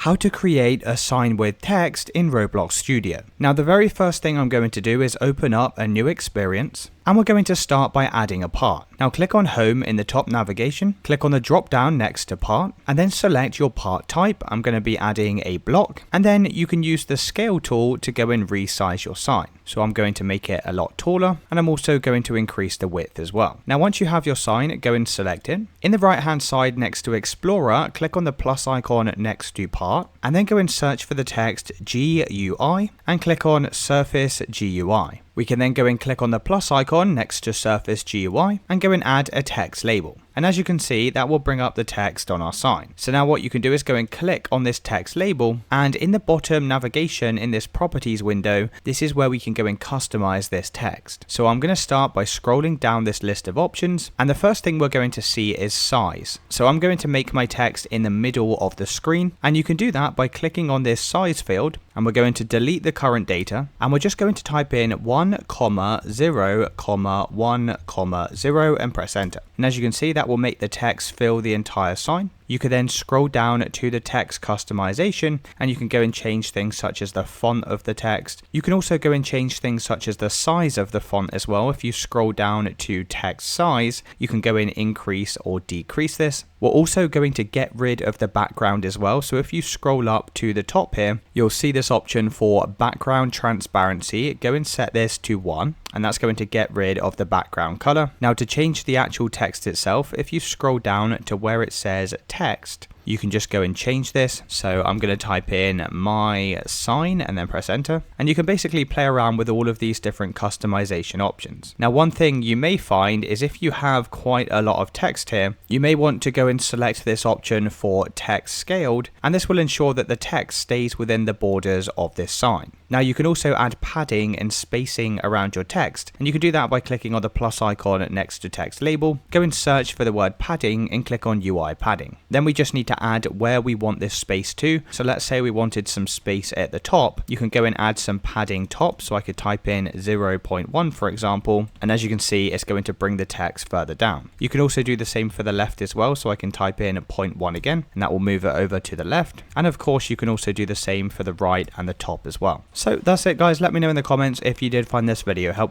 How to create a sign with text in Roblox Studio. Now the very first thing I'm going to do is open up a new experience, and we're going to start by adding a part. Now click on Home in the top navigation, click on the drop down next to Part, and then select your part type. I'm going to be adding a block, and then you can use the scale tool to go and resize your sign. So I'm going to make it a lot taller, and I'm also going to increase the width as well. Now once you have your sign, go and select it. In the right hand side next to Explorer, click on the plus icon next to Part, and then go and search for the text GUI and click on Surface GUI. We can then go and click on the plus icon next to Surface GUI and go and add a text label. And as you can see, that will bring up the text on our sign. So now what you can do is go and click on this text label, and in the bottom navigation in this properties window, this is where we can go and customize this text. So I'm going to start by scrolling down this list of options, and the first thing we're going to see is size. So I'm going to make my text in the middle of the screen, and you can do that by clicking on this size field, and we're going to delete the current data, and we're just going to type in 1,0,1,0 and press enter. And as you can see, that will make the text fill the entire sign. You can then scroll down to the text customization, and you can go and change things such as the font of the text. You can also go and change things such as the size of the font as well. If you scroll down to text size, you can go and increase or decrease this. We're also going to get rid of the background as well. So if you scroll up to the top here, you'll see this option for background transparency. Go and set this to 1, and that's going to get rid of the background color. Now to change the actual text itself, if you scroll down to where it says text, you can just go and change this. So I'm going to type in my sign and then press enter. And you can basically play around with all of these different customization options. Now, one thing you may find is if you have quite a lot of text here, you may want to go and select this option for text scaled, and this will ensure that the text stays within the borders of this sign. Now you can also add padding and spacing around your text, and you can do that by clicking on the plus icon next to text label, go and search for the word padding and click on UI padding. Then we just need to add where we want this space to. So let's say we wanted some space at the top. You can go and add some padding top. So I could type in 0.1 for example, and as you can see, it's going to bring the text further down. You can also do the same for the left as well. So I can type in 0.1 again, and that will move it over to the left. And of course, you can also do the same for the right and the top as well. So that's it guys, let me know in the comments if you did find this video helpful.